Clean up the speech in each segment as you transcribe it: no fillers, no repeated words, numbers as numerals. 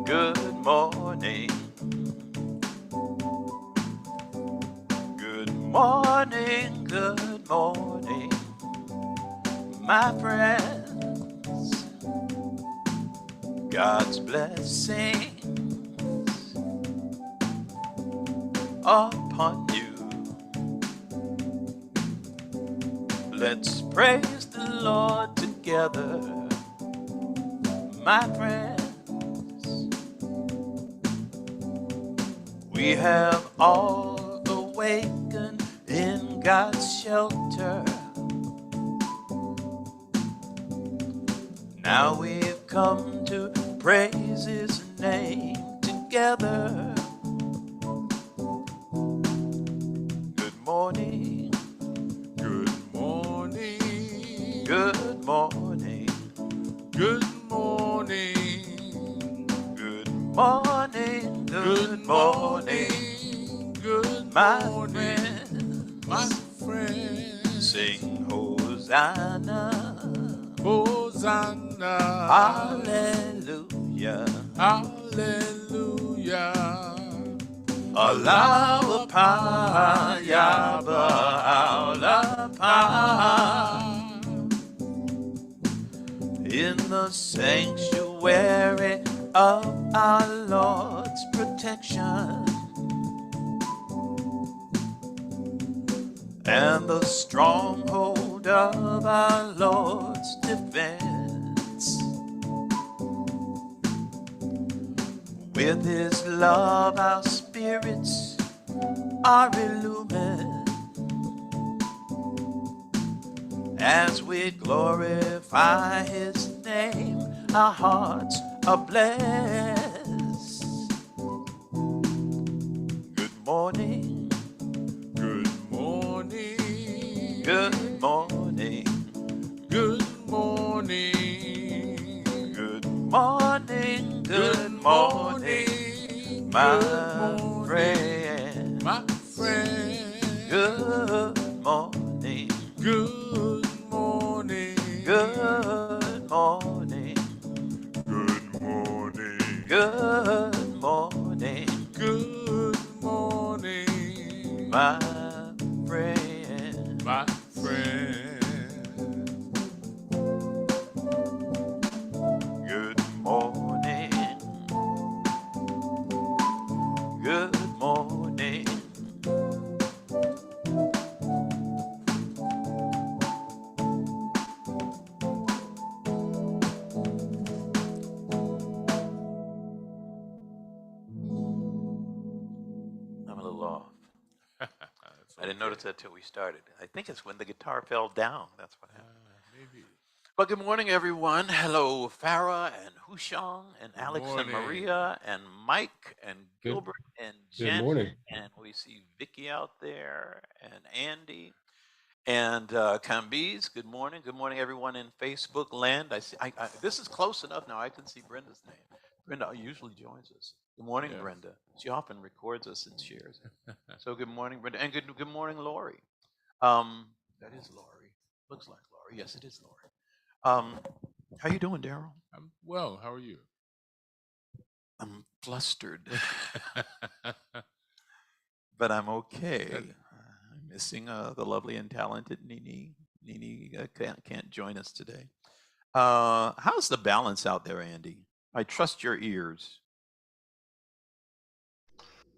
Good morning. Good morning, good morning, my friends. God's blessings upon you. Let's praise the Lord together, my friends. We have all awakened in God's shelter. Now we've come to praise His name together. Good morning. Good morning. Good morning. Good morning. Good morning. Good morning. Good My morning. friends. My friends. Sing Hosanna. Hosanna. Hallelujah. Hallelujah. Allahu Akbar, Yahweh, in the sanctuary of our Lord's protection and the stronghold of our Lord's defense. With His love, our spirits are illumined as we glorify His name. Our hearts are blessed. Good morning. Good morning. Good morning. Good morning. Good morning. Good morning, my friend. My friend. Good morning. Good morning. Good morning. Good morning. Good morning. Good morning. My friend. My friend. Good morning. Good morning. I'm a little off. I didn't notice that till we started. I think it's when the guitar fell down. That's what happened. Maybe. Well, good morning, everyone. Hello, Farah and Hushang and Good Alex morning. and Maria and Mike and Gilbert and Jen. morning. And we see Vicky out there and Andy and Cambiz. Good morning. Good morning, everyone in Facebook land. I see. This is close enough now. I can see Brenda's name. Brenda usually joins us. Good morning, Yes. Brenda. She often records us and shares it. So good morning, Brenda, and good morning, Lori. That is Lori. Looks like Lori. Yes, it is Lori. How you doing, Daryl? I'm well. How are you? I'm flustered, but I'm okay. I'm missing the lovely and talented Nini. Nini can't join us today. How's the balance out there, Andy? I trust your ears.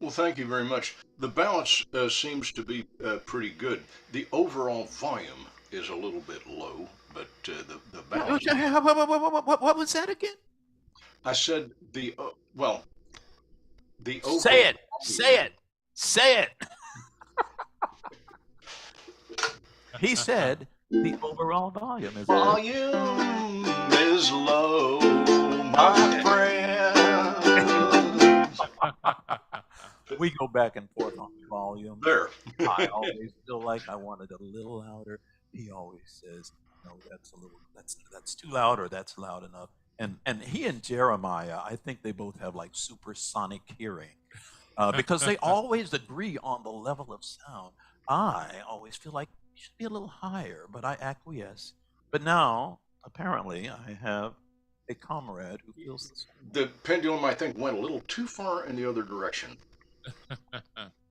Well, thank you very much. The balance seems to be pretty good. The overall volume is a little bit low, but the balance. What was that again? I said the the overall. Say it. Say it. Say it. He said the overall volume is low. Volume is low, my friend. We go back and forth on volume. There. I always feel like I wanted a little louder. He always says, "No, that's too loud, or that's loud enough." And he and Jeremiah, I think they both have like supersonic hearing, because they always agree on the level of sound. I always feel like it should be a little higher, but I acquiesce. But now, apparently, I have a comrade who feels the same. The pendulum, I think, went a little too far in the other direction.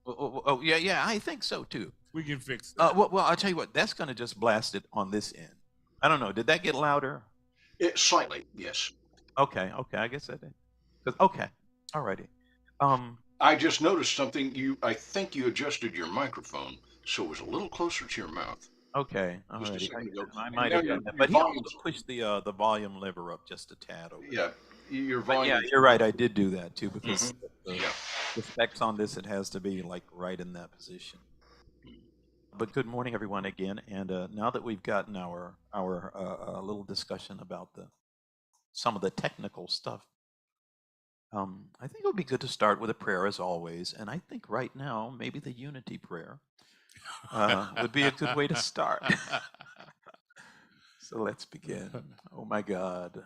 Oh, yeah, yeah, I think so too. We can fix that. Well, I'll tell you what. That's going to just blast it on this end. I don't know. Did that get louder? Slightly, yes. Okay, I guess I did. Okay, alrighty. I just noticed something. I think you adjusted your microphone so it was a little closer to your mouth. Okay, Just a alrighty. second ago. I And might now have your done that, but he volume's also pushed the volume lever up just a tad over. Yeah, your But volume. yeah, you're right. I did do that too because Yeah. the specs on this, it has to be like right in that position. But good morning, everyone, again. And now that we've gotten our little discussion about some of the technical stuff, I think it would be good to start with a prayer as always. And I think right now, maybe the unity prayer would be a good way to start. So let's begin. Oh my God,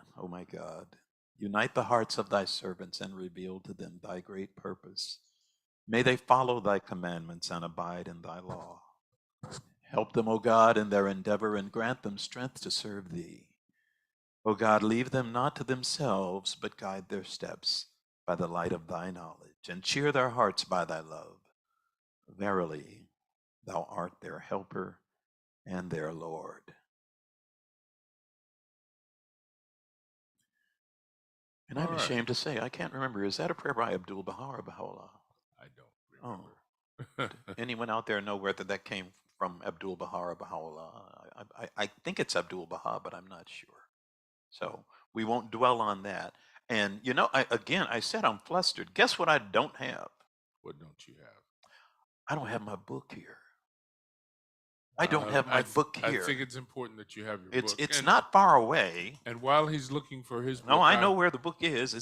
unite the hearts of thy servants and reveal to them thy great purpose. May they follow thy commandments and abide in thy law. Help them, O God, in their endeavor and grant them strength to serve thee. O God, leave them not to themselves, but guide their steps by the light of thy knowledge, and cheer their hearts by thy love. Verily, thou art their helper and their Lord. And I'm ashamed to say, I can't remember. Is that a prayer by Abdu'l-Baha or Baha'u'llah? I don't remember. Anyone out there know whether that came from Abdu'l-Baha or Baha'u'llah? I think it's Abdu'l-Baha, but I'm not sure. So we won't dwell on that. And you know, I said I'm flustered. Guess what I don't have? What don't you have? I don't have my book here. I don't have my book here. I think it's important that you have your book. It's not far away. And while he's looking for his book, no, I know where the book is.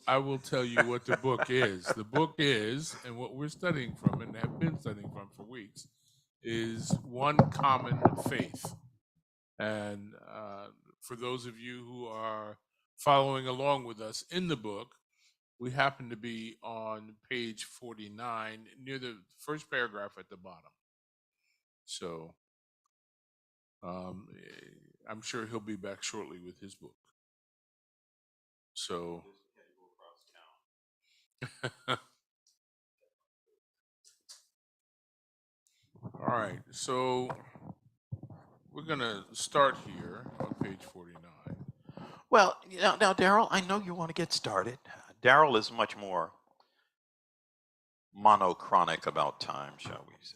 I will tell you what the book is. The book is, and what we're studying from, and have been studying from for weeks, is One Common Faith. And for those of you who are following along with us in the book, we happen to be on page 49, near the first paragraph at the bottom. So I'm sure he'll be back shortly with his book. So all right, so we're gonna start here on page 49. Well, now, Daryl, I know you want to get started. Daryl is much more monochronic about time, shall we say.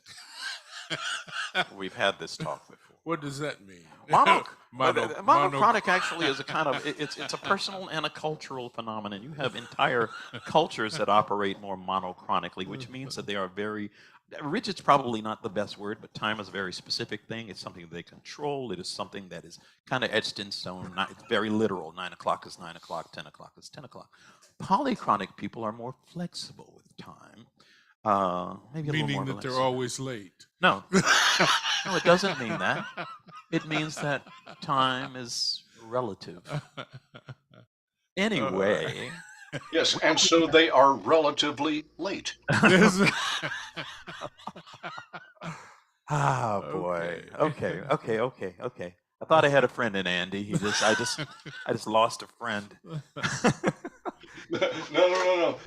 We've had this talk before. What does that mean? Monochronic actually is a kind of, it's a personal and a cultural phenomenon. You have entire cultures that operate more monochronically, which means that they are very, rigid's probably not the best word, but time is a very specific thing. It's something that they control. It is something that is kind of etched in stone. It's very literal. 9 o'clock is 9 o'clock, 10 o'clock is 10 o'clock. Polychronic people are more flexible with time. Maybe a Meaning little more that they're always late. No. No, it doesn't mean that. It means that time is relative. Anyway. Yes, and so they are relatively late. Ah, boy. Okay. I thought I had a friend in Andy. I just lost a friend. No.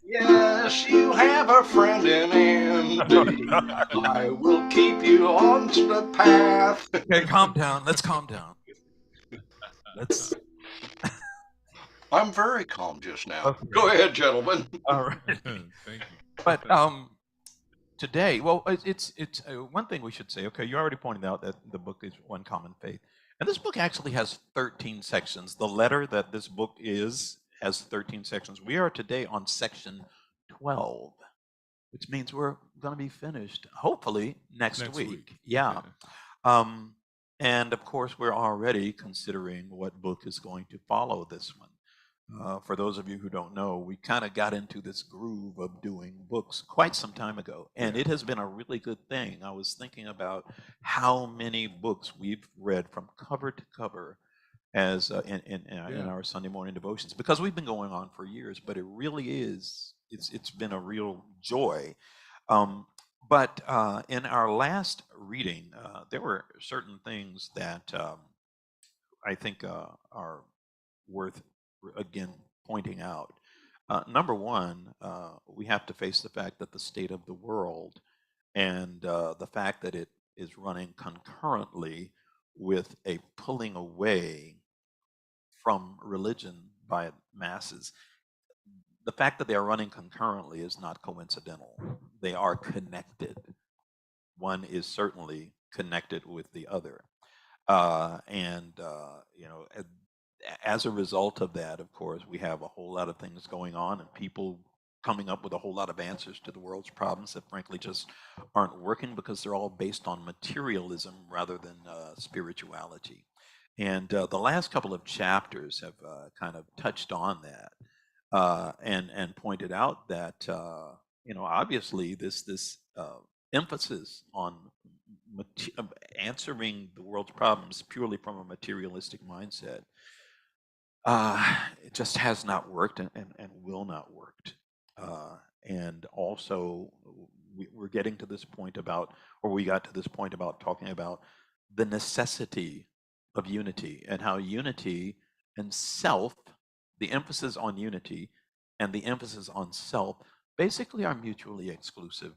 Yes, you have a friend in Andy. I will keep you on the path. Okay, calm down. Let's calm down. I'm very calm just now. Okay. Go ahead, gentlemen. All right. Thank you. But today, well, it's one thing we should say. Okay, you already pointed out that the book is One Common Faith, and this book actually has 13 sections. The letter that this book has 13 sections. We are today on section 12, which means we're going to be finished hopefully next week. Yeah. And of course, we're already considering what book is going to follow this one. For those of you who don't know, we kind of got into this groove of doing books quite some time ago, and it has been a really good thing. I was thinking about how many books we've read from cover to cover as in our Sunday morning devotions, because we've been going on for years, but it really is, it's been a real joy. But in our last reading, there were certain things that I think are worth again pointing out. Number one, we have to face the fact that the state of the world and the fact that it is running concurrently with a pulling away from religion by masses. The fact that they are running concurrently is not coincidental. They are connected. One is certainly connected with the other. And, as a result of that, of course, we have a whole lot of things going on and people coming up with a whole lot of answers to the world's problems that frankly just aren't working because they're all based on materialism rather than spirituality. And the last couple of chapters have kind of touched on that and pointed out that obviously this emphasis on answering the world's problems purely from a materialistic mindset it just has not worked and will not work. And also, we're getting to this point about, or we got to this point about talking about the necessity of unity and how unity and self, the emphasis on unity and the emphasis on self, basically are mutually exclusive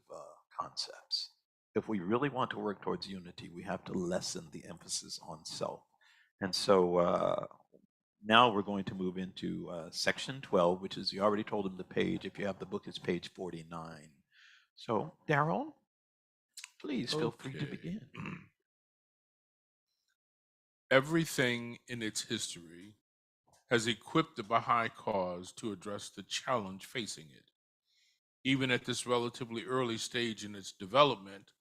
concepts. If we really want to work towards unity, we have to lessen the emphasis on self. And so now we're going to move into section 12, which is, you already told him the page. If you have the book, it's page 49. So, Daryl, please feel free to begin. Everything in its history has equipped the Baha'i cause to address the challenge facing it. Even at this relatively early stage in its development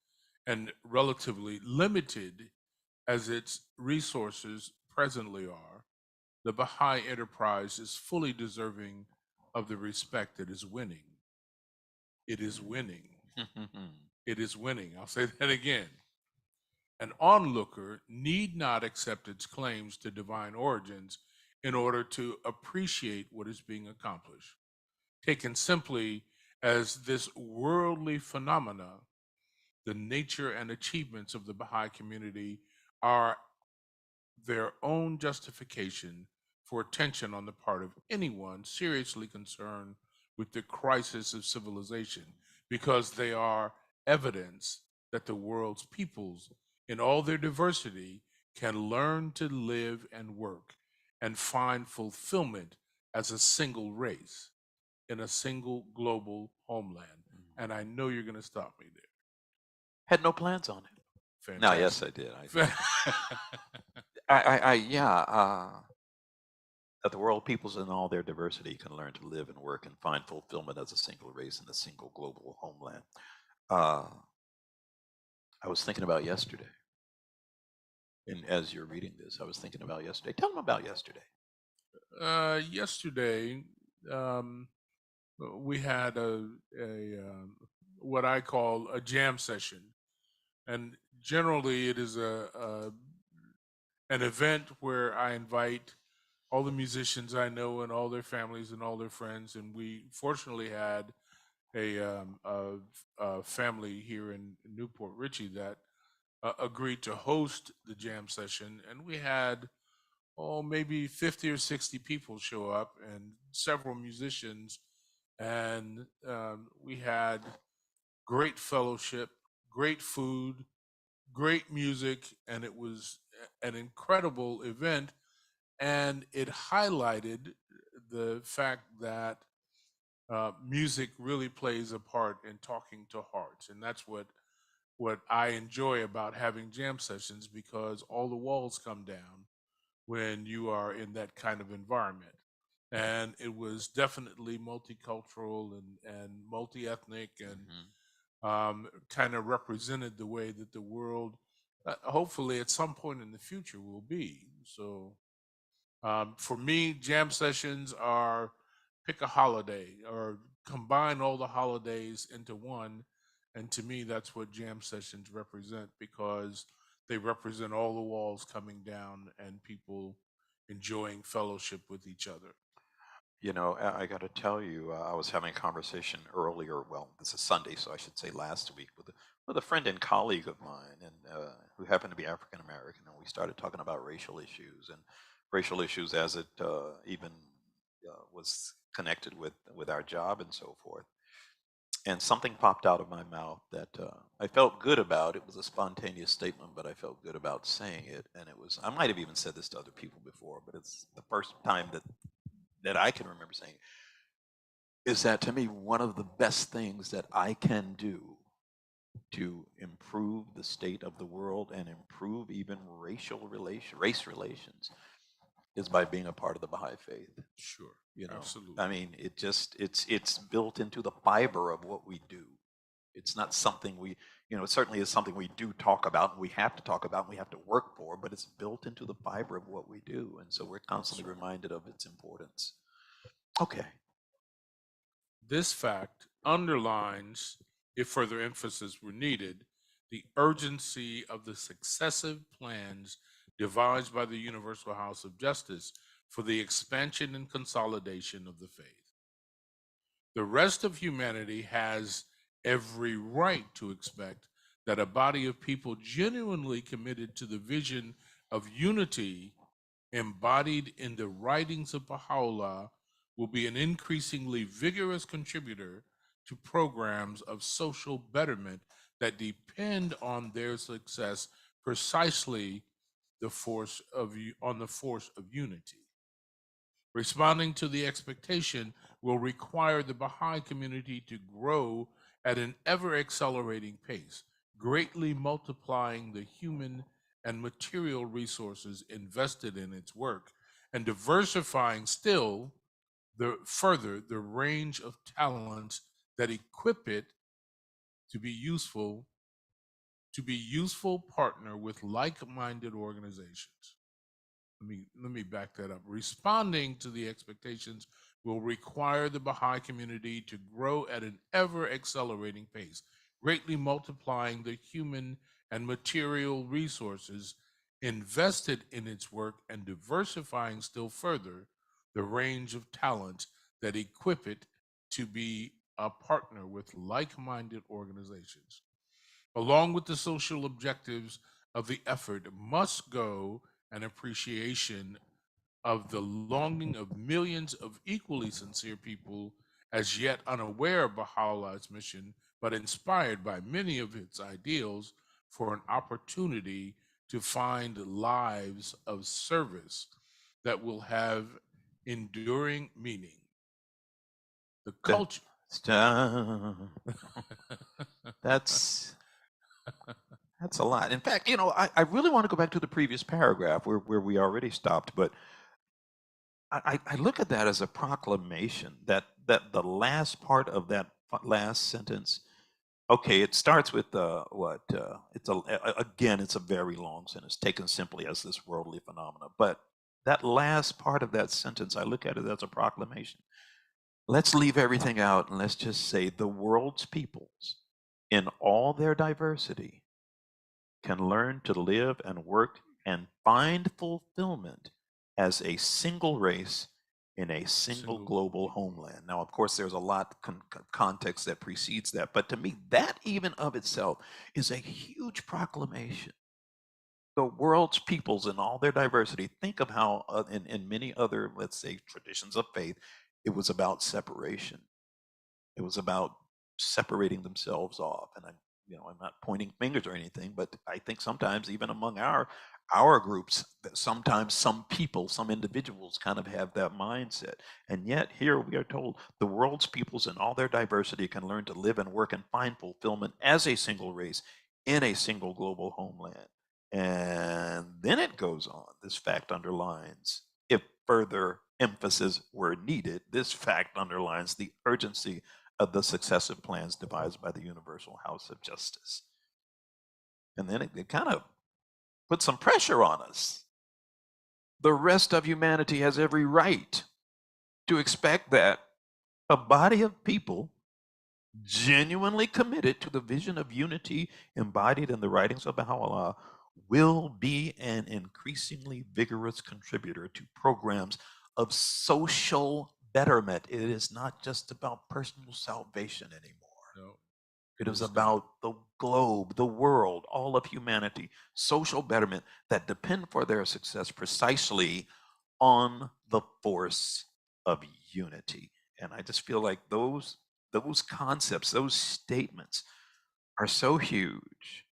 and relatively limited as its resources presently are, the Baha'i enterprise is fully deserving of the respect it is winning. It is winning. It is winning. I'll say that again. An onlooker need not accept its claims to divine origins in order to appreciate what is being accomplished. Taken simply as this worldly phenomena, the nature and achievements of the Baha'i community are their own justification for attention on the part of anyone seriously concerned with the crisis of civilization, because they are evidence that the world's peoples, in all their diversity, can learn to live and work and find fulfillment as a single race in a single global homeland. And I know you're going to stop me there. Had no plans on it. Fantastic. No, yes, I did. That the world peoples in all their diversity can learn to live and work and find fulfillment as a single race in a single global homeland. I was thinking about yesterday. And as you're reading this, I was thinking about yesterday. Tell them about yesterday. Yesterday, we had a what I call a jam session, and generally it is an event where I invite all the musicians I know and all their families and all their friends, and we fortunately had a family here in Newport Richey that agreed to host the jam session, and we had maybe 50 or 60 people show up and several musicians, and we had great fellowship, great food, great music, and it was an incredible event. And it highlighted the fact that music really plays a part in talking to hearts, and that's what I enjoy about having jam sessions, because all the walls come down when you are in that kind of environment. And it was definitely multicultural and multi-ethnic, and kind of represented the way that the world, hopefully at some point in the future, will be. So for me, jam sessions are pick a holiday or combine all the holidays into one. And to me, that's what jam sessions represent, because they represent all the walls coming down and people enjoying fellowship with each other. I got to tell you, I was having a conversation earlier. Well, this is Sunday, so I should say last week, with a friend and colleague of mine, and who happened to be African American, and we started talking about racial issues. And racial issues as it even was connected with our job and so forth. And something popped out of my mouth that I felt good about. It was a spontaneous statement, but I felt good about saying it. And it was, I might have even said this to other people before, but it's the first time that I can remember saying it, is that to me, one of the best things that I can do to improve the state of the world and improve even race relations is by being a part of the Baha'i faith. Sure. You know, Absolutely. I mean, it's built into the fiber of what we do. It's not something we, it certainly is something we do talk about and we have to talk about and we have to work for, but it's built into the fiber of what we do. And so we're constantly reminded of its importance. Okay. This fact underlines, if further emphasis were needed, the urgency of the successive plans devised by the Universal House of Justice for the expansion and consolidation of the faith. The rest of humanity has every right to expect that a body of people genuinely committed to the vision of unity embodied in the writings of Baha'u'llah will be an increasingly vigorous contributor to programs of social betterment that depend on their success precisely the force of unity. Responding to the expectation will require the Baha'i community to grow at an ever accelerating pace, greatly multiplying the human and material resources invested in its work and diversifying still further the range of talents that equip it to be useful partner with like-minded organizations. Let me back that up. Responding to the expectations will require the Baha'i community to grow at an ever accelerating pace, greatly multiplying the human and material resources invested in its work and diversifying still further the range of talents that equip it to be a partner with like-minded organizations. Along with the social objectives of the effort must go an appreciation of the longing of millions of equally sincere people as yet unaware of Baha'u'llah's mission, but inspired by many of its ideals for an opportunity to find lives of service that will have enduring meaning. The culture. That's a lot. In fact, I really want to go back to the previous paragraph where we already stopped, but I look at that as a proclamation that the last part of that last sentence. Okay, it starts with it's a very long sentence taken simply as this worldly phenomena. But that last part of that sentence, I look at it as a proclamation. Let's leave everything out and let's just say the world's peoples, in all their diversity, can learn to live and work and find fulfillment as a single race in a single global homeland. Now, of course, there's a lot of context that precedes that, but to me, that even of itself is a huge proclamation. The world's peoples in all their diversity. Think of how in many other, let's say, traditions of faith, it was about separation. It was about separating themselves off. And I'm not pointing fingers or anything, but I think sometimes even among our groups, that sometimes some people, some individuals kind of have that mindset. And yet here we are told the world's peoples in all their diversity can learn to live and work and find fulfillment as a single race in a single global homeland. And then it goes on. This fact underlines, if further emphasis were needed, this fact underlines the urgency of the successive plans devised by the Universal House of Justice. And then it kind of put some pressure on us. The rest of humanity has every right to expect that a body of people genuinely committed to the vision of unity embodied in the writings of Baha'u'llah will be an increasingly vigorous contributor to programs of social betterment. It is not just about personal salvation anymore. No. It is about the globe, the world, all of humanity, social betterment that depend for their success precisely on the force of unity. And I just feel like those concepts, those statements are so huge,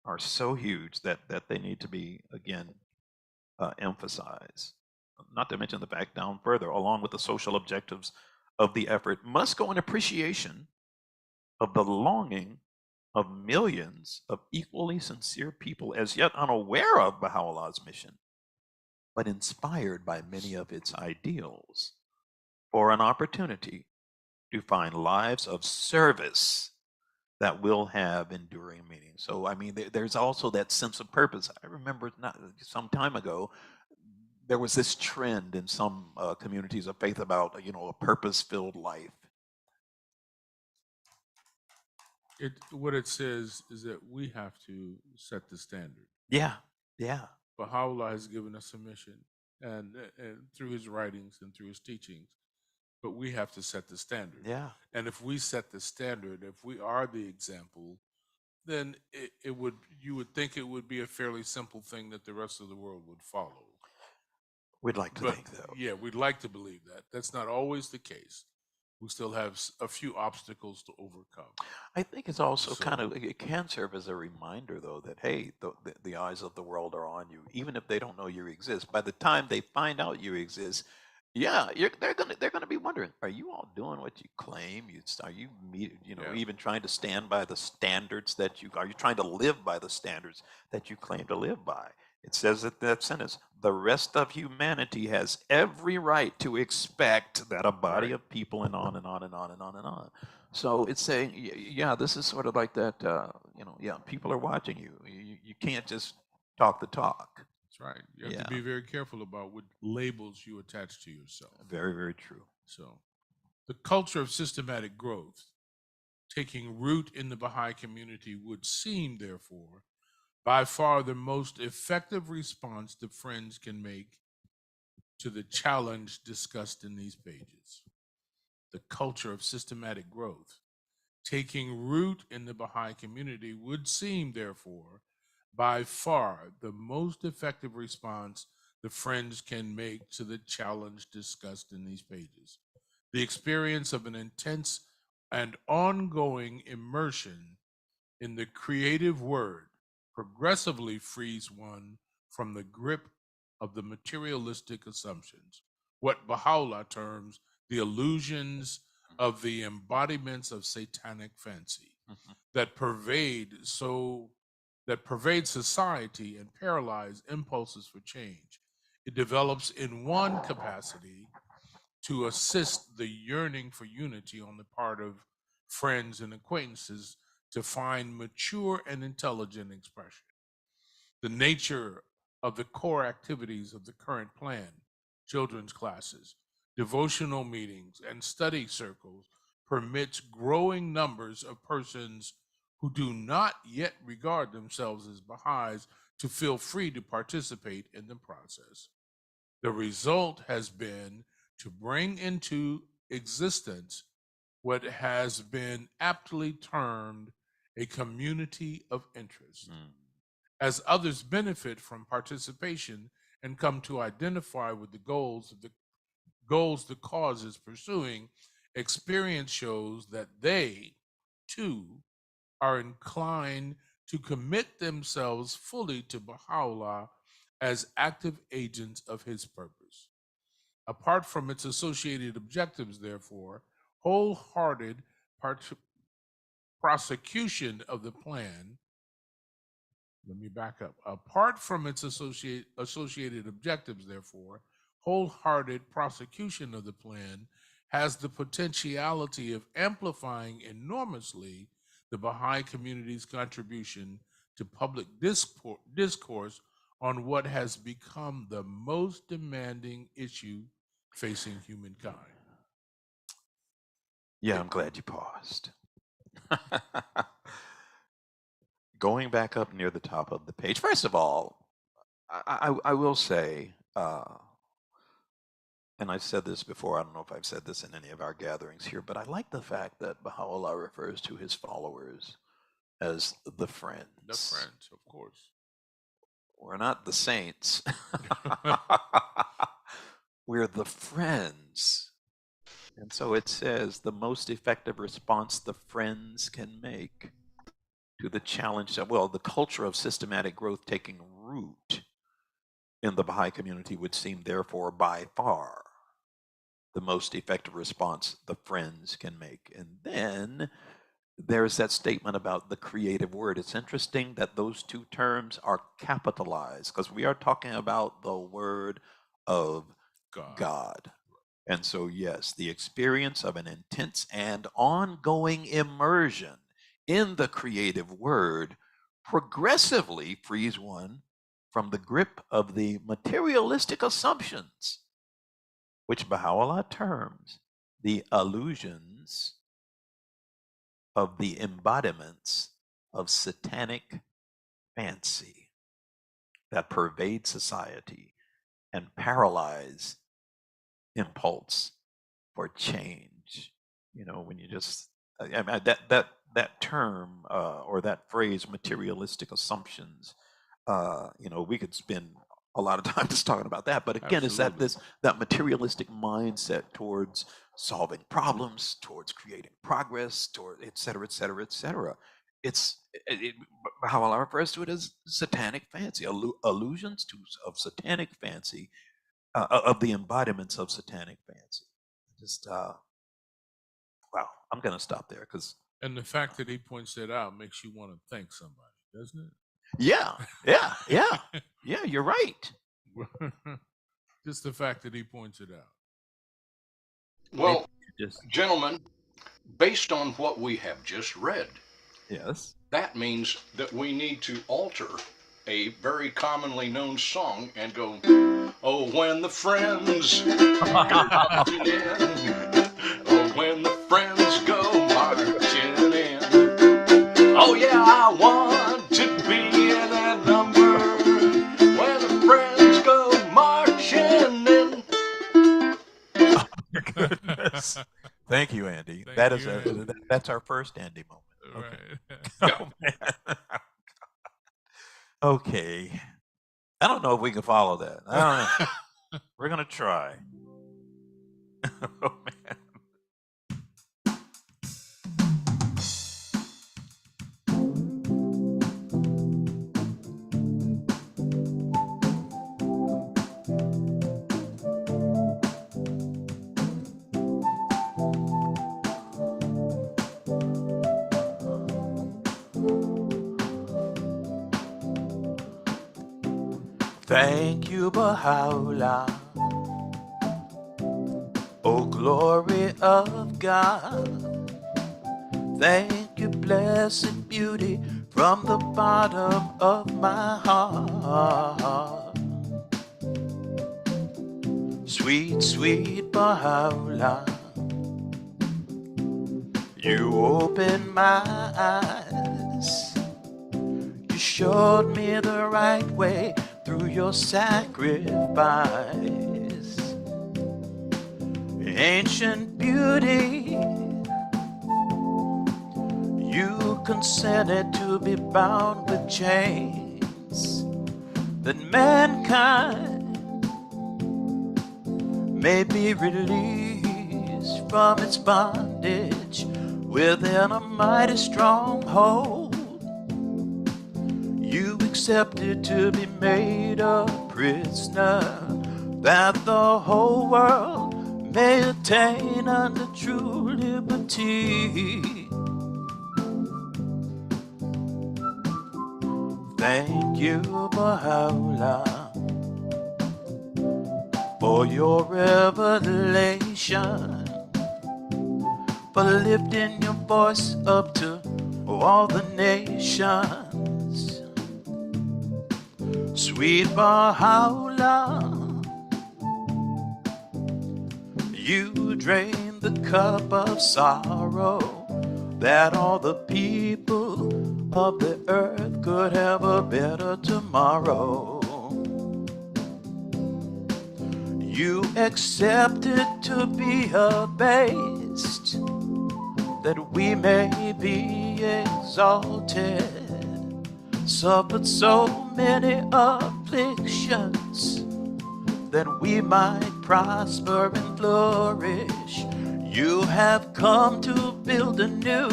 that they need to be again emphasized. Not to mention the fact down further, along with the social objectives of the effort, must go in appreciation of the longing of millions of equally sincere people as yet unaware of Baha'u'llah's mission, but inspired by many of its ideals, for an opportunity to find lives of service that will have enduring meaning. So, I mean, there's also that sense of purpose. I remember not some time ago, there was this trend in some communities of faith about, a purpose-filled life. What it says is that we have to set the standard. Yeah, yeah. Baha'u'llah has given us a mission, and through his writings and through his teachings, but we have to set the standard. Yeah. And if we set the standard, if we are the example, then you would think it would be a fairly simple thing that the rest of the world would follow. We'd like to think so. Yeah, we'd like to believe that. That's not always the case. We still have a few obstacles to overcome. I think it's also it can serve as a reminder, though, that hey, the eyes of the world are on you, even if they don't know you exist. By the time they find out you exist, yeah, they're gonna be wondering: are you all doing what you claim? Are you even trying to stand by the standards that are you trying to live by the standards that you claim to live by? It says that sentence, the rest of humanity has every right to expect that a body of people, and on and on and on and on and on. So it's saying, yeah, this is sort of like that, people are watching you. You can't just talk the talk. That's right. You have to be very careful about what labels you attach to yourself. Very, very true. So the culture of systematic growth taking root in the Baha'i community would seem, therefore, by far the most effective response the Friends can make to the challenge discussed in these pages. The culture of systematic growth taking root in the Baha'i community would seem, therefore, by far the most effective response the Friends can make to the challenge discussed in these pages. The experience of an intense and ongoing immersion in the creative word progressively frees one from the grip of the materialistic assumptions, what Baha'u'llah terms the illusions of the embodiments of satanic fancy that pervade society and paralyze impulses for change. It develops in one capacity to assist the yearning for unity on the part of friends and acquaintances to find mature and intelligent expression. The nature of the core activities of the current plan, children's classes, devotional meetings, and study circles, permits growing numbers of persons who do not yet regard themselves as Baha'is to feel free to participate in the process. The result has been to bring into existence what has been aptly termed a community of interest. As others benefit from participation and come to identify with the goals the cause is pursuing, experience shows that they, too, are inclined to commit themselves fully to Baha'u'llah as active agents of his purpose. Apart from its associated objectives, therefore, wholehearted prosecution of the plan. Let me back up. Apart from its associated objectives, therefore, wholehearted prosecution of the plan has the potentiality of amplifying enormously the Baha'i community's contribution to public discourse on what has become the most demanding issue facing humankind. Yeah, I'm glad you paused. Going back up near the top of the page, first of all, I will say, and I've said this before, I don't know if I've said this in any of our gatherings here, but I like the fact that Baha'u'llah refers to his followers as the Friends. The Friends, of course. We're not the saints. We're the friends. And so it says the most effective response the friends can make to the challenge of, well, the culture of systematic growth taking root in the Baha'i community would seem, therefore, by far the most effective response the friends can make. And then there's that statement about the creative word. It's interesting that those two terms are capitalized because we are talking about the word of God. And so, yes, the experience of an intense and ongoing immersion in the creative word progressively frees one from the grip of the materialistic assumptions, which Baha'u'llah terms the illusions of the embodiments of satanic fancy that pervade society and paralyze impulse for change. You know, when you just that term or that phrase, materialistic assumptions. You know, we could spend a lot of time just talking about that. But again, Absolutely. it's that materialistic mindset towards solving problems, towards creating progress, toward et cetera, et cetera, et cetera. How I refers to it as satanic fancy, allusions of satanic fancy, of the embodiments of satanic fancy. Just wow, I'm gonna stop there because And the fact that he points that out makes you want to thank somebody, doesn't it? yeah, you're right. Just the fact that he points it out. Well, Just gentlemen, based on what we have just read, yes. that means that we need to alter a very commonly known song and go, oh, when the friends go marching in. Oh, when the friends go marching in. Oh, yeah, I want to be in that number. When the friends go marching in. Oh, my goodness. Thank you, Andy. Thank you, Andy. That's our first Andy moment. Right. Oh, man. Okay. I don't know if we can follow that. I don't know. We're gonna try. Oh man. Thank you, Baha'u'llah. O glory of God. Thank you, blessed beauty, from the bottom of my heart. Sweet, sweet Baha'u'llah, you opened my eyes. You showed me the right way through your sacrifice. Ancient beauty, you consented to be bound with chains, that mankind may be released from its bondage within a mighty stronghold. You accepted to be made a prisoner, that the whole world may attain unto true liberty. Thank you, Baha'u'llah, for your revelation, for lifting your voice up to all the nations. Sweet Baha'u'llah, you drain the cup of sorrow, that all the people of the earth could have a better tomorrow. You accepted to be abased, that we may be exalted, suffered so many afflictions that we might prosper and flourish. You have come to build anew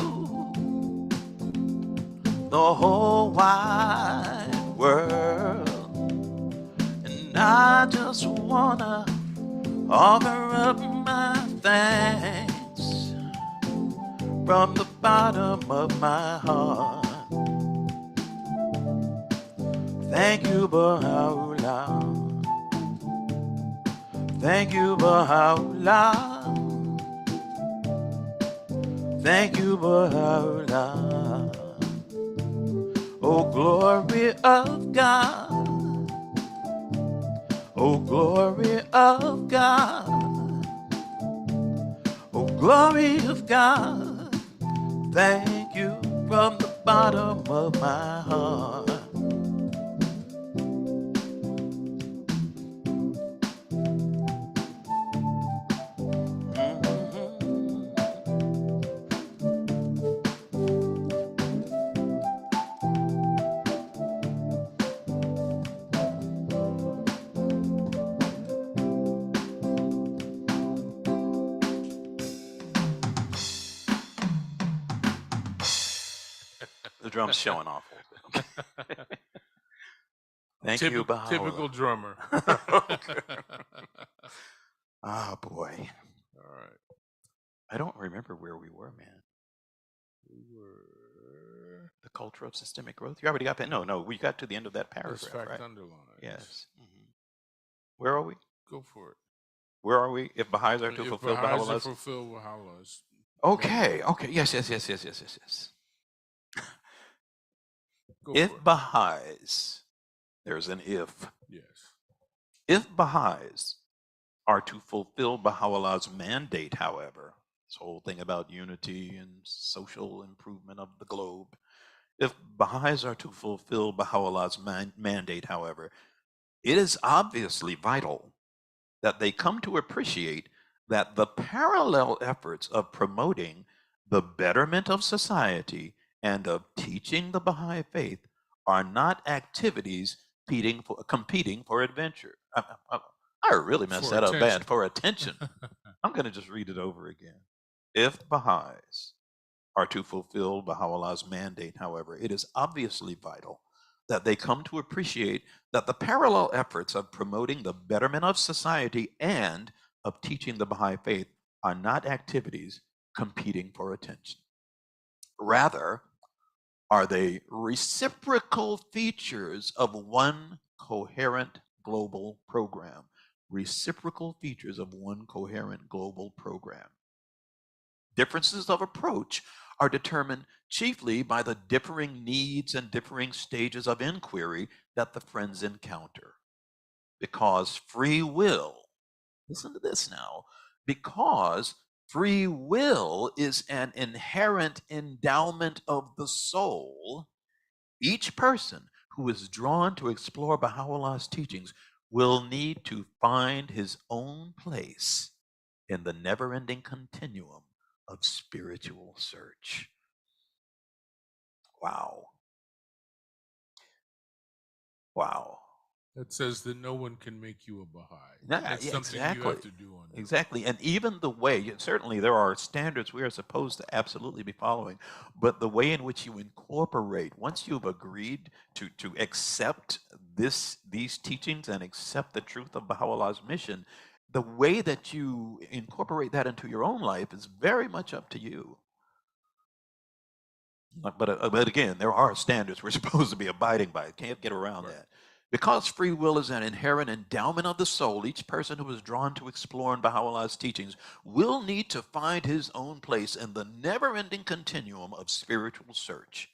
the whole wide world. And I just wanna offer up my thanks from the bottom of my heart. Thank you, Baha'u'llah. Thank you, Baha'u'llah. Thank you, Baha'u'llah. Oh, glory of God. Oh, glory of God. Oh, glory of God. Thank you from the bottom of my heart. The drum's showing off. Thank you, Baha'u'llah. Typical drummer. Ah, boy. All right. I don't remember where we were, man. We were The culture of systemic growth. You already got that? No, we got to the end of that this paragraph, fact right? underlined. Yes. Where are we? Go for it. Where are we? If Baha'is are to fulfill Baha'is Baha'u'llah's. fulfill Baha'u'llah's. Okay. Yes. Go If for it. Baha'is, there's an if. Yes. If Baha'is are to fulfill Baha'u'llah's mandate, however, this whole thing about unity and social improvement of the globe, if Baha'is are to fulfill Baha'u'llah's mandate, however, it is obviously vital that they come to appreciate that the parallel efforts of promoting the betterment of society and of teaching the Baha'i faith are not activities competing for adventure. I really messed that up bad. For attention. I'm going to just read it over again. If Baha'is are to fulfill Baha'u'llah's mandate, however, it is obviously vital that they come to appreciate that the parallel efforts of promoting the betterment of society and of teaching the Baha'i faith are not activities competing for attention. Rather, are they reciprocal features of one coherent global program? Reciprocal features of one coherent global program. Differences of approach are determined chiefly by the differing needs and differing stages of inquiry that the friends encounter. Because free will, listen to this now, because free will is an inherent endowment of the soul, each person who is drawn to explore Baha'u'llah's teachings will need to find his own place in the never-ending continuum of spiritual search. Wow. That says that no one can make you a Baha'i. Yeah, That's something exactly. you have to do on your own. Exactly. And even the way, certainly there are standards we are supposed to absolutely be following, but the way in which you incorporate, once you've agreed to accept these teachings and accept the truth of Baha'u'llah's mission, the way that you incorporate that into your own life is very much up to you. But again, there are standards we're supposed to be abiding by. Can't get around that. Because free will is an inherent endowment of the soul, each person who is drawn to explore in Baha'u'llah's teachings will need to find his own place in the never-ending continuum of spiritual search.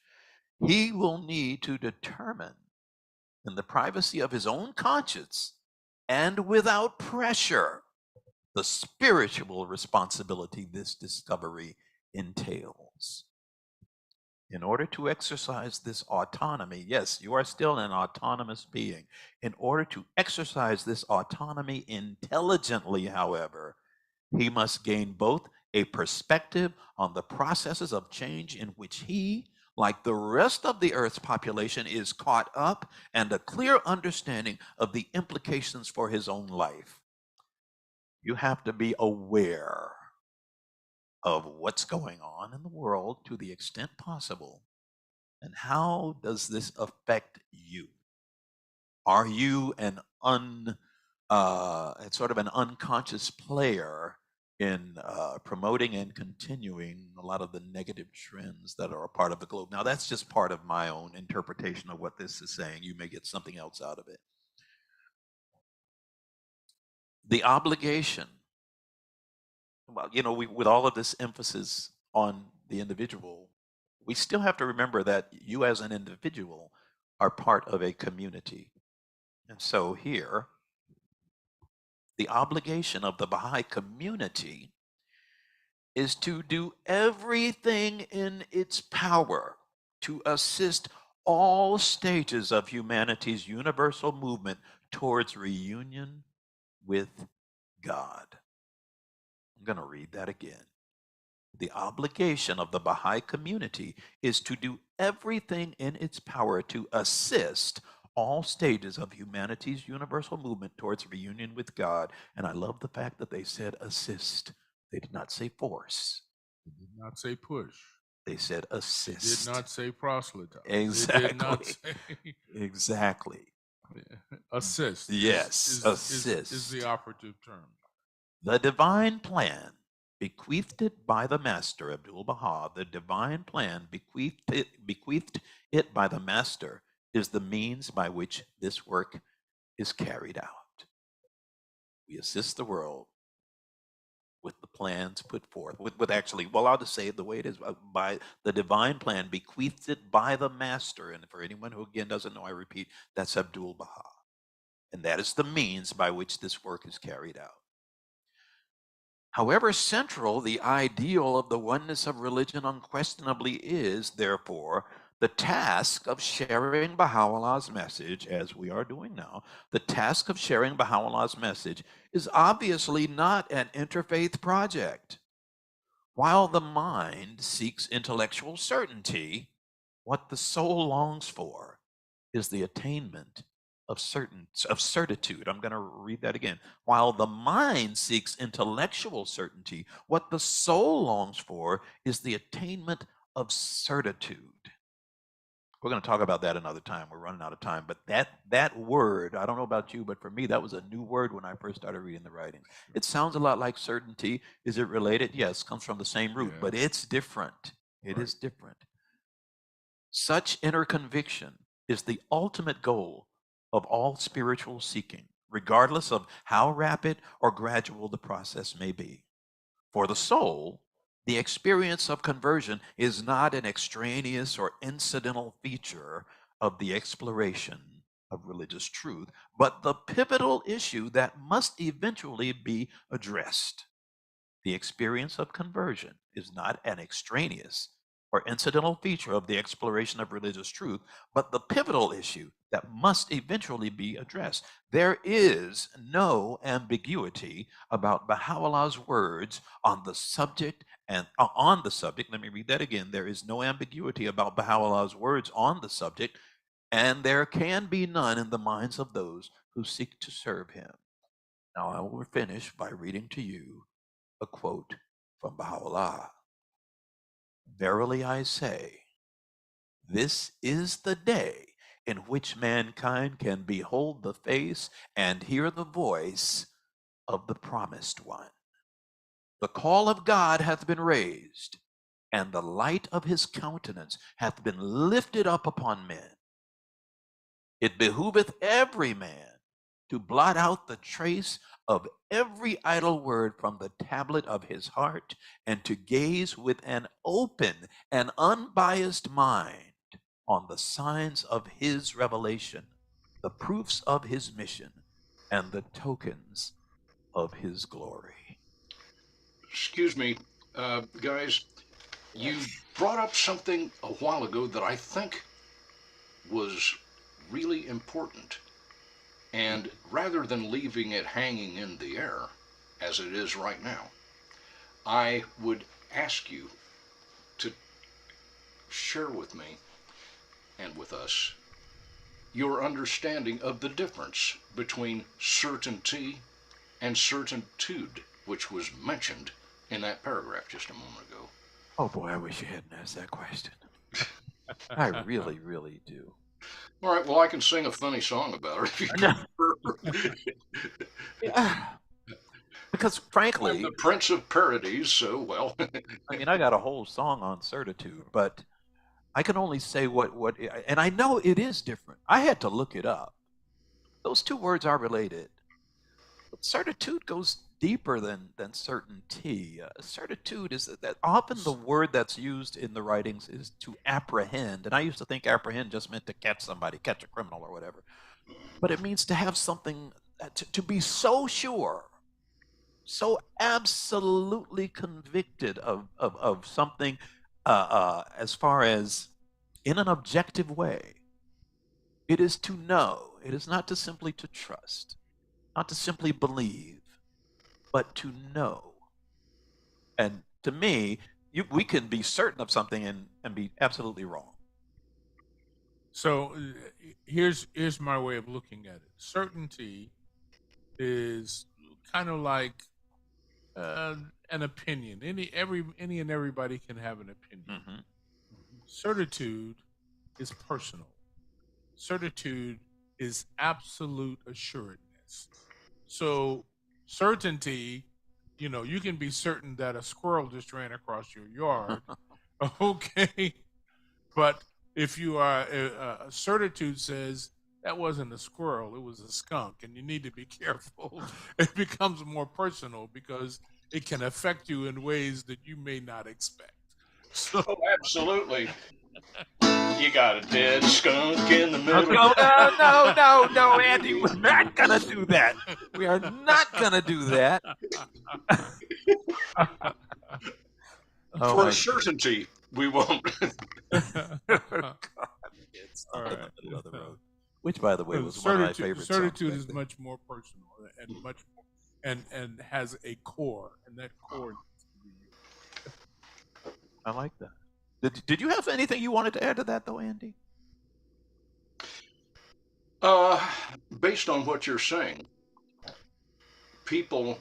He will need to determine in the privacy of his own conscience and without pressure the spiritual responsibility this discovery entails. In order to exercise this autonomy, yes, you are still an autonomous being. In order to exercise this autonomy intelligently, however, he must gain both a perspective on the processes of change in which he, like the rest of the earth's population, is caught up and a clear understanding of the implications for his own life. You have to be aware of what's going on in the world to the extent possible. And how does this affect you? Are you sort of an unconscious player in promoting and continuing a lot of the negative trends that are a part of the globe? Now, that's just part of my own interpretation of what this is saying. You may get something else out of it. The obligation, well, with all of this emphasis on the individual, we still have to remember that you as an individual are part of a community. And so here, the obligation of the Baha'i community is to do everything in its power to assist all stages of humanity's universal movement towards reunion with God. I'm going to read that again. The obligation of the Baha'i community is to do everything in its power to assist all stages of humanity's universal movement towards reunion with God. And I love the fact that they said assist. They did not say force. They did not say push. They said assist. They did not say proselytize. Exactly. They did not say exactly. Assist. Yes, assist is the operative term. The divine plan bequeathed it by the Master, Abdu'l-Baha, the divine plan bequeathed it by the Master is the means by which this work is carried out. We assist the world with the plans put forth, with actually, well, I'll just say it the way it is, by the divine plan bequeathed it by the Master. And for anyone who, again, doesn't know, I repeat, that's Abdu'l-Baha. And that is the means by which this work is carried out. However central the ideal of the oneness of religion unquestionably is, therefore, the task of sharing Baha'u'llah's message, as we are doing now, the task of sharing Baha'u'llah's message is obviously not an interfaith project. While the mind seeks intellectual certainty, what the soul longs for is the attainment of certitude. I'm going to read that again. While the mind seeks intellectual certainty, what the soul longs for is the attainment of certitude. We're going to talk about that another time. We're running out of time. But that word, I don't know about you, but for me, that was a new word when I first started reading the writing. It sounds a lot like certainty. Is it related? Yes, comes from the same root, but it's different. It is different. Such inner conviction is the ultimate goal of all spiritual seeking, regardless of how rapid or gradual the process may be. For the soul, the experience of conversion is not an extraneous or incidental feature of the exploration of religious truth, but the pivotal issue that must eventually be addressed. The experience of conversion is not an extraneous or incidental feature of the exploration of religious truth, but the pivotal issue that must eventually be addressed. There is no ambiguity about Baha'u'llah's words on the subject let me read that again. There is no ambiguity about Baha'u'llah's words on the subject, and there can be none in the minds of those who seek to serve him. Now I will finish by reading to you a quote from Baha'u'llah. Verily I say, this is the day in which mankind can behold the face and hear the voice of the promised one. The call of God hath been raised, and the light of his countenance hath been lifted up upon men. It behooveth every man to blot out the trace of every idle word from the tablet of his heart, and to gaze with an open and unbiased mind on the signs of his revelation, the proofs of his mission, and the tokens of his glory. Excuse me, guys, you brought up something a while ago that I think was really important. And rather than leaving it hanging in the air, as it is right now, I would ask you to share with me and with us your understanding of the difference between certainty and certitude, which was mentioned in that paragraph just a moment ago. Oh boy, I wish you hadn't asked that question. I really, really do. All right, well, I can sing a funny song about it if you No. prefer. Yeah. Because I'm frankly, the Prince of Parodies, so well. I mean, I got a whole song on certitude, but I can only say what, and I know it is different. I had to look it up. Those two words are related. But certitude goes deeper than certainty. Certitude is that often the word that's used in the writings is to apprehend, and I used to think apprehend just meant to catch somebody, catch a criminal or whatever. But it means to have something to be so sure, so absolutely convicted of something as far as in an objective way. It is to know. It is not to simply to trust, not to simply believe, but to know. And to me, we can be certain of something and be absolutely wrong. So here's my way of looking at it. Certainty is kind of like an opinion. Any and everybody can have an opinion. Mm-hmm. Certitude is personal. Certitude is absolute assuredness. So certainty, you can be certain that a squirrel just ran across your yard. Okay, but if you are certitude says that wasn't a squirrel, it was a skunk, and you need to be careful. It becomes more personal because it can affect you in ways that you may not expect. So Oh, absolutely. You got a dead skunk in the middle. No, Andy, we're not gonna do that. We are not gonna do that. Oh, For my certainty, we won't. God. It's all in the right. middle of the road. Which, by the way, was one of my favorite Certitude songs. is much more personal and much more, and has a core, and that core needs to be you. I like that. Did you have anything you wanted to add to that, though, Andy? Based on what you're saying, people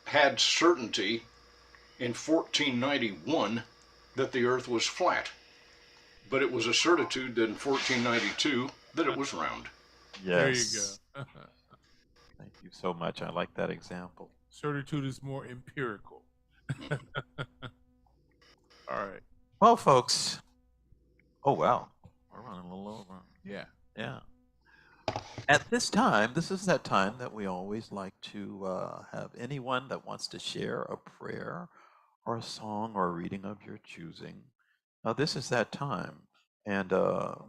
had certainty in 1491 that the earth was flat, but it was a certitude that in 1492 that it was round. Yes. There you go. Thank you so much. I like that example. Certitude is more empirical. All right. Well, folks. Oh, wow. We're running a little over. Yeah. Yeah. At this time, this is that time that we always like to have anyone that wants to share a prayer or a song or a reading of your choosing. This is that time. And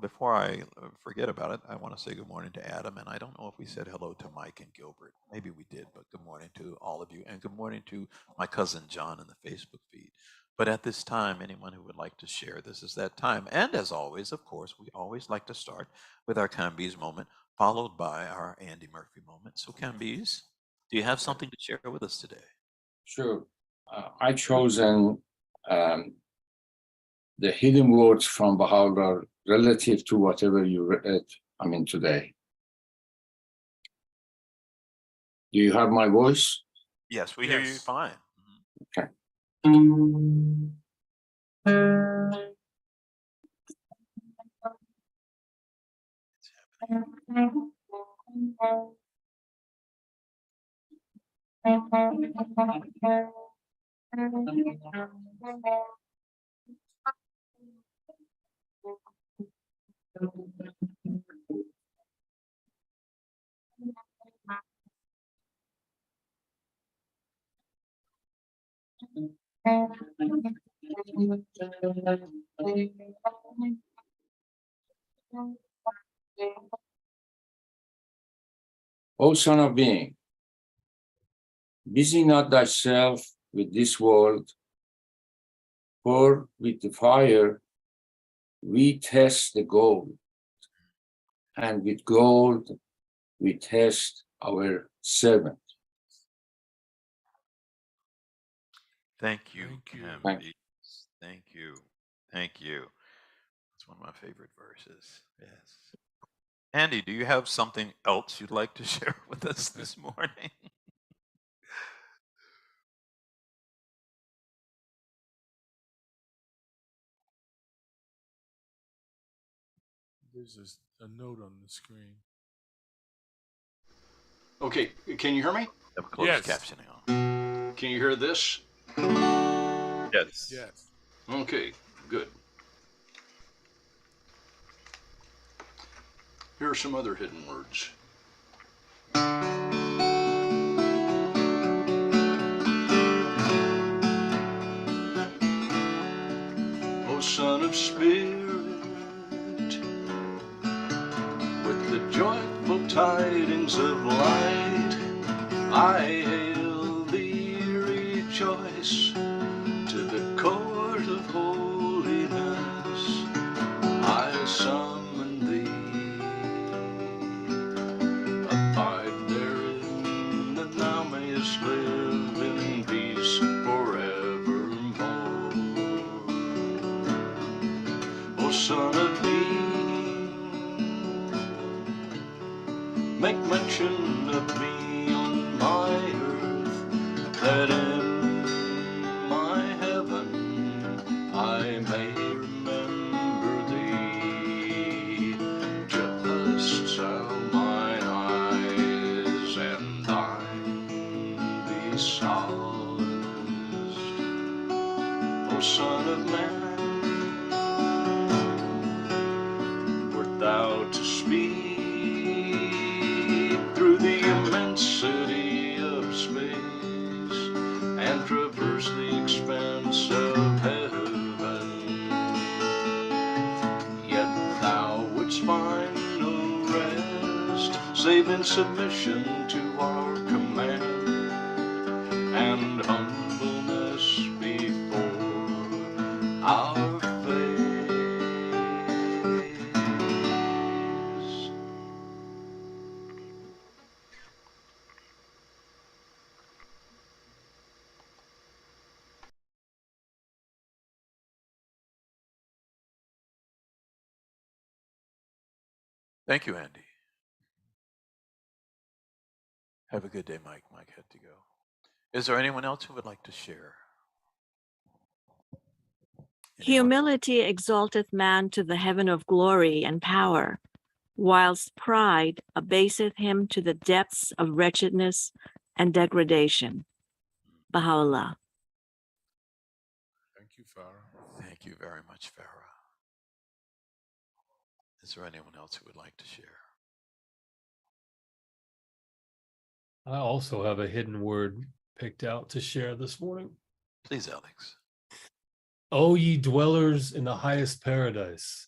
before I forget about it, I want to say good morning to Adam. And I don't know if we said hello to Mike and Gilbert. Maybe we did, but good morning to all of you. And good morning to my cousin John in the Facebook feed. But at this time, anyone who would like to share, this is that time. And as always, of course, we always like to start with our Camby's moment, followed by our Andy Murphy moment. So Camby's, do you have something to share with us today? Sure. I chosen the hidden words from Baha'u'llah relative to whatever you read, today. Do you have my voice? Yes, we hear you Yes. fine. Okay. O son of being, busy not thyself with this world, for with the fire we test the gold, and with gold we test our servant. Thank you, Thank you. Camby. Thank you. Thank you. It's one of my favorite verses. Yes. Andy, do you have something else you'd like to share with us this morning? There's a note on the screen. Okay, can you hear me? Have closed Yes. captioning on. Can you hear this? Yes. Yes. Okay, good. Here are some other hidden words. O Son of Spirit, with the joyful tidings of light, I hail thee, rejoice, to the court of holiness. I summon thee, abide therein, that thou mayest live in peace forevermore. O Son of Being, make mention of me on my earth, that in my heaven I may remember thee. Just shall mine eyes and thine be solaced. O Son of Man, wert thou to speak through the immensity of space and traverse the expanse of heaven, yet thou wouldst find no rest save in submission to our command and humbleness before our face. Thank you, Andy. Have a good day, Mike. Mike had to go. Is there anyone else who would like to share? Anyone? Humility exalteth man to the heaven of glory and power, whilst pride abaseth him to the depths of wretchedness and degradation. Baha'u'llah. Thank you, Farah. Thank you very much, Farah. Is there anyone else who would like to share? I also have a hidden word picked out to share this morning. Please, Alex. O ye dwellers in the highest paradise,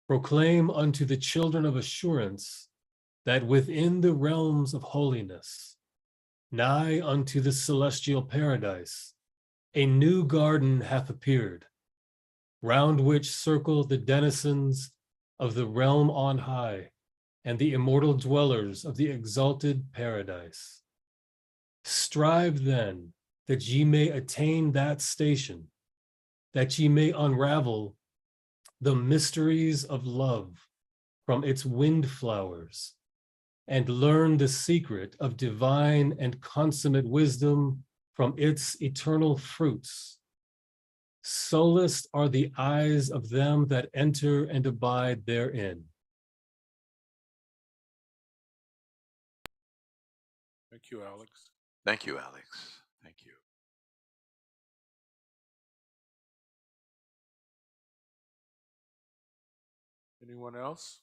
proclaim unto the children of assurance that within the realms of holiness, nigh unto the celestial paradise, a new garden hath appeared, round which circle the denizens of the realm on high and the immortal dwellers of the exalted paradise. Strive then that ye may attain that station, that ye may unravel the mysteries of love from its wind flowers, and learn the secret of divine and consummate wisdom from its eternal fruits. Solaced are the eyes of them that enter and abide therein. Thank you, Alex. Thank you, Alex. Thank you. Anyone else?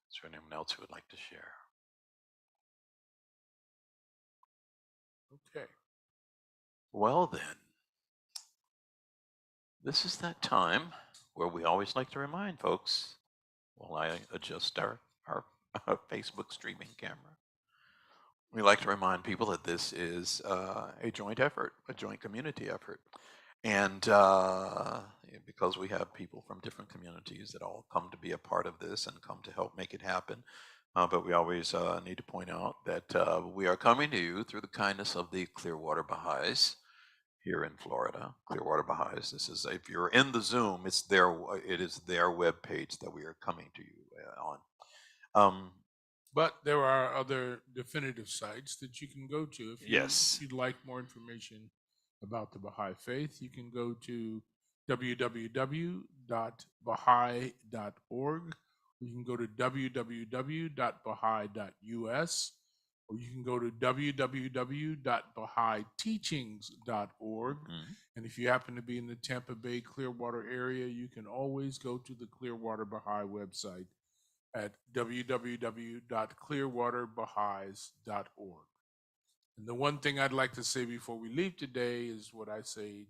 Is there anyone else who would like to share? Okay. Well, then, this is that time where we always like to remind folks, while I adjust our Facebook streaming camera, we like to remind people that this is a joint effort, a joint community effort. And because we have people from different communities that all come to be a part of this and come to help make it happen, But we always need to point out that we are coming to you through the kindness of the Clearwater Baha'is here in Florida. Clearwater Baha'is. This is, if you're in the Zoom, it is their web page that we are coming to you on. But there are other definitive sites that you can go to if you'd like more information about the Baha'i Faith. You can go to www.baha'i.org. You can go to www.baha'i.us, or you can go to www.bahaiteachings.org. And if you happen to be in the Tampa Bay Clearwater area, you can always go to the Clearwater Baha'i website at www.clearwaterbaha'is.org. And the one thing I'd like to say before we leave today is what I say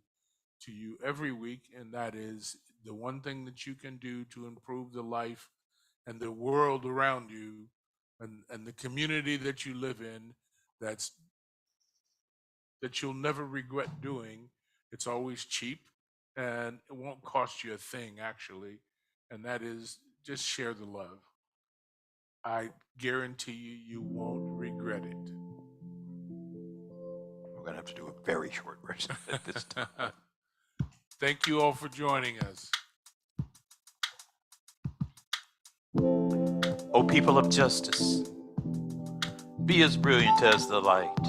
to you every week, and that is the one thing that you can do to improve the life and the world around you and the community that you live in, that you'll never regret doing. It's always cheap and it won't cost you a thing, actually, and that is just share the love. I guarantee you won't regret it. We're going to have to do a very short version at this time. Thank you all for joining us. O people of justice, be as brilliant as the light,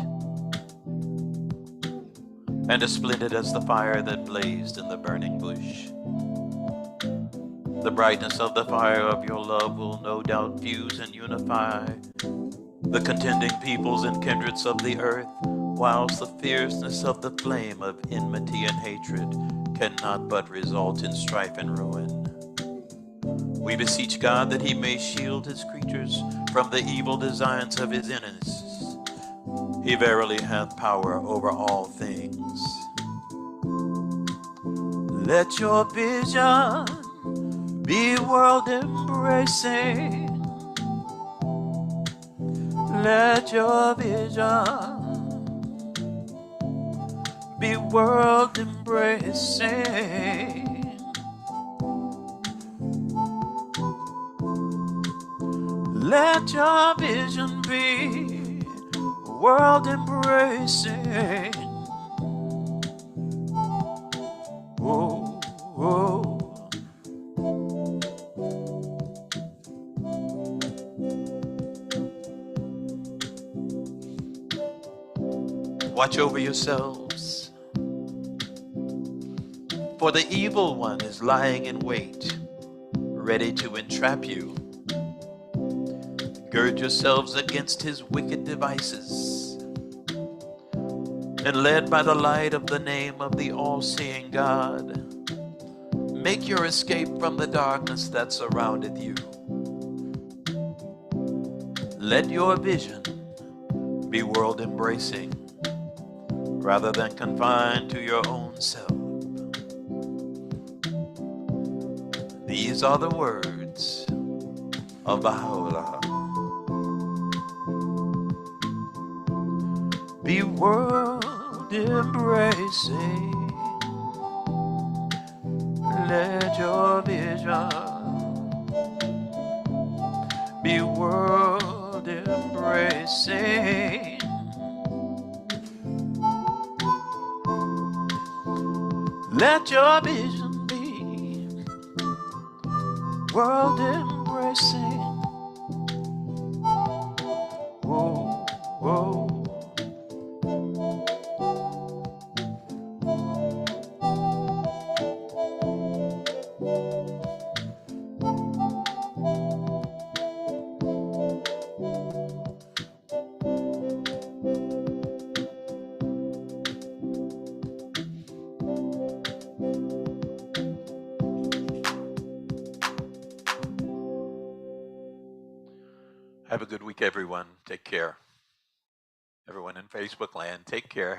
and as splendid as the fire that blazed in the burning bush. The brightness of the fire of your love will no doubt fuse and unify the contending peoples and kindreds of the earth, whilst the fierceness of the flame of enmity and hatred cannot but result in strife and ruin. We beseech God that he may shield his creatures from the evil designs of his enemies. He verily hath power over all things. Let your vision be world embracing. Let your vision be world embracing. Let your vision be world embracing. Oh, oh. Watch over yourselves, for the evil one is lying in wait, ready to entrap you. Gird yourselves against his wicked devices, and led by the light of the name of the all-seeing God, make your escape from the darkness that surroundeth you. Let your vision be world-embracing, rather than confined to your own self. These are the words of Baha'u'llah. Be world embracing. Let your vision be world embracing. Let your vision be world embracing. Whoa, whoa. Have a good week, everyone. Take care. Everyone in Facebook land, take care.